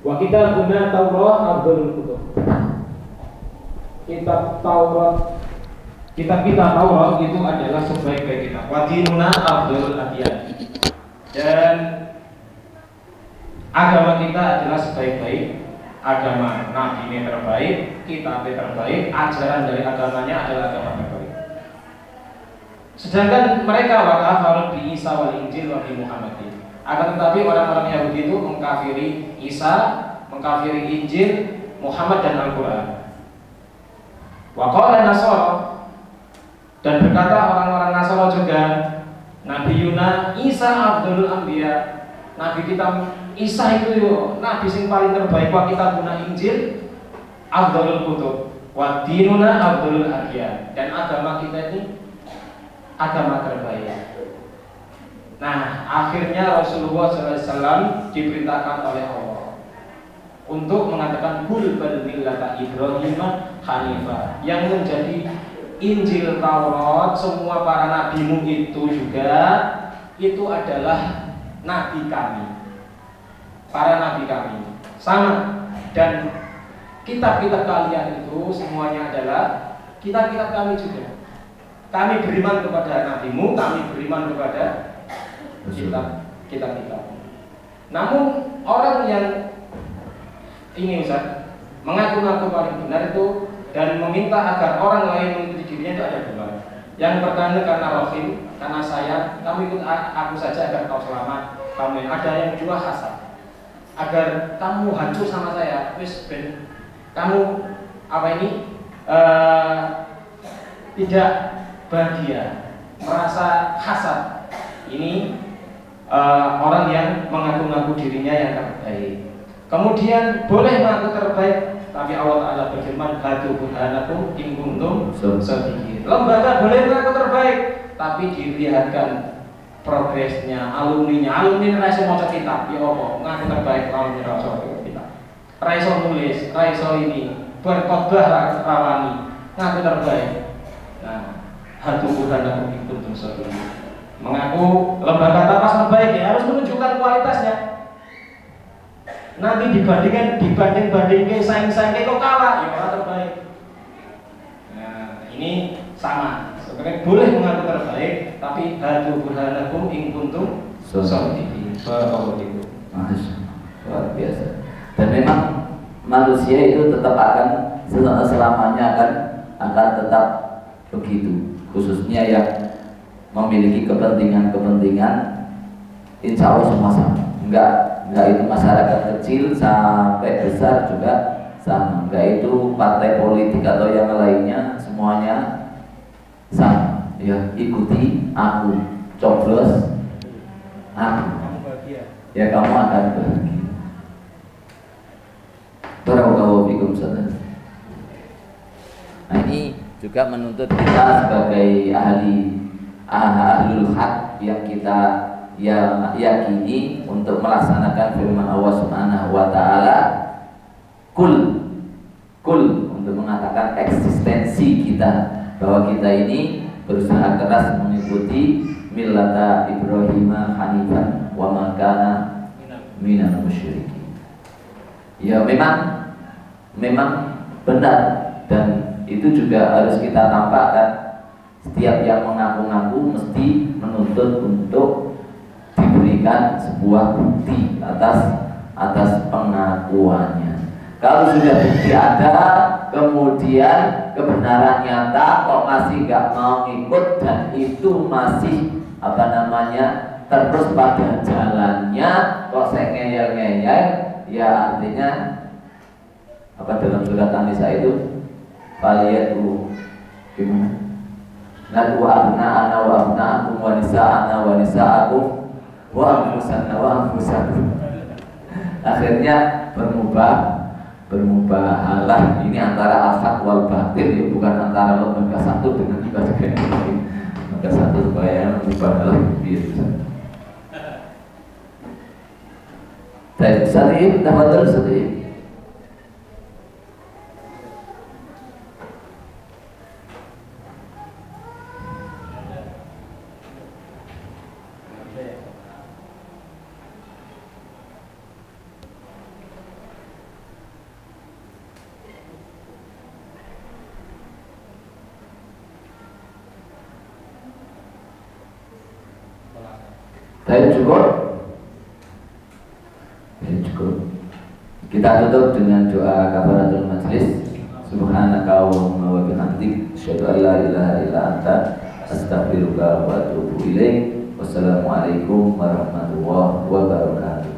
wa kitabuna Taurat abdul kutub. Kitab kita Taurat itu adalah sebaik-baik kitab. Wa dinuna afdhalul adyan. Dan agama kita adalah sebaik-baik agama. Nabi ini terbaik, kitab terbaik, ajaran dari agamanya adalah agama terbaik. Sedangkan mereka wakafaru bi Isa wal Injil wa bi Muhammadin. Akan tetapi orang-orang Yahudi itu mengkafiri Isa, mengkafiri Injil, Muhammad dan Al-Qur'an. Waqala Nasara, dan berkata orang-orang Nasara juga, Nabi Yuna Isa Abdul Anbiya, Nabi kita Isa itu Nabi yang paling terbaik. Wa kita guna Injil Abdul Kutub, wa dinuna Abdul Adyan, dan agama kita ini agama terbaik. Nah, akhirnya Rasulullah SAW diperintahkan oleh Allah untuk mengatakan kul bal millata Ibrahim hanifah, yang menjadi Injil Taurat semua para nabimu itu juga itu adalah nabi kami, para nabi kami sama, dan kitab-kitab kalian itu semuanya adalah kitab-kitab kami juga. Kami beriman kepada nabimu, kami beriman kepada kitab-kitab. Namun orang yang ini Ustaz mengaku-ngaku paling benar itu dan meminta agar orang lain mengikuti dirinya itu ada dua. Yang pertama karena Rahim, karena saya, kamu ikut aku saja agar kau selamat. Kamu yang ada yang kedua hasad, agar kamu hancur sama saya. Wis ben kamu apa ini tidak bahagia, merasa hasad. Ini orang yang mengaku-ngaku dirinya yang terbaik. Kemudian boleh mengaku terbaik, tapi Allah Ta'ala berfirman hadu burhanakum in kuntum shadiqin. Lembaga boleh mengaku terbaik, tapi dilihatkan progresnya, alumninya. Alumni raiso maca kitab, ya apa? Mengaku terbaik, alumni raiso kitab. Raiso nulis, raiso ini berkhotbah rawani, ngaku terbaik. Nah, hadu burhanakum in kuntum shadiqin. Mengaku lembaga tapas terbaik, ya harus menunjukkan kualitasnya. Nanti dibanding-bandingin, saing-saingnya kok kalah, ya orang terbaik. Nah, ini sama. Sebenarnya boleh mengaku terbaik, tapi hadu burhanakum in kuntum Sholihina. Barakallahu. Luar biasa. Dan memang manusia itu tetap akan selamanya akan tetap begitu, khususnya yang memiliki kepentingan, insya Allah semua sama. Enggak itu masyarakat kecil sampai besar juga sama. Enggak itu partai politik atau yang lainnya, semuanya sama. Ya, ikuti aku, coblos aku, ya kamu akan bahagia. Barakallahu fikum saudara. Nah, ini juga menuntut kita sebagai ahlul haq yang kita yakini untuk melaksanakan firman Allah Subhanahu wa taala, kul untuk mengatakan eksistensi kita, bahwa kita ini berusaha keras mengikuti millata Ibrahim hanifan wa ma kana minal musyrikin. Ya memang benar, dan itu juga harus kita tampakkan. Setiap yang mengaku-ngaku mesti menuntut untuk diberikan sebuah bukti atas pengakuannya. Kalau sudah bukti ada, kemudian kebenaran nyata kok masih nggak mau ikut, dan itu masih terus pada jalannya, kok saya ngeyel-ngeyel, ya artinya apa dalam surat An-Nisa itu faliyatu gimana? Nadu abna'ana wa abna'akum wa nisa'ana wa nisa'akum wa anfusana wa anfusakum. Akhirnya bermubahalah ini antara al-haq wal batil, ya, bukan antara lembaga satu dengan lembaga yang lain. Lembaga satu supaya mubahalah gitu. Baik, Syarif, tafadhol Syarif. Cukup. Kita tutup dengan doa kafaratul majlis. Subhanaka Allahumma wa bihamdik, asyhadu an la ilaha illa anta, astaghfiruka wa atubu ilaik. Wassalamualaikum warahmatullahi wabarakatuh.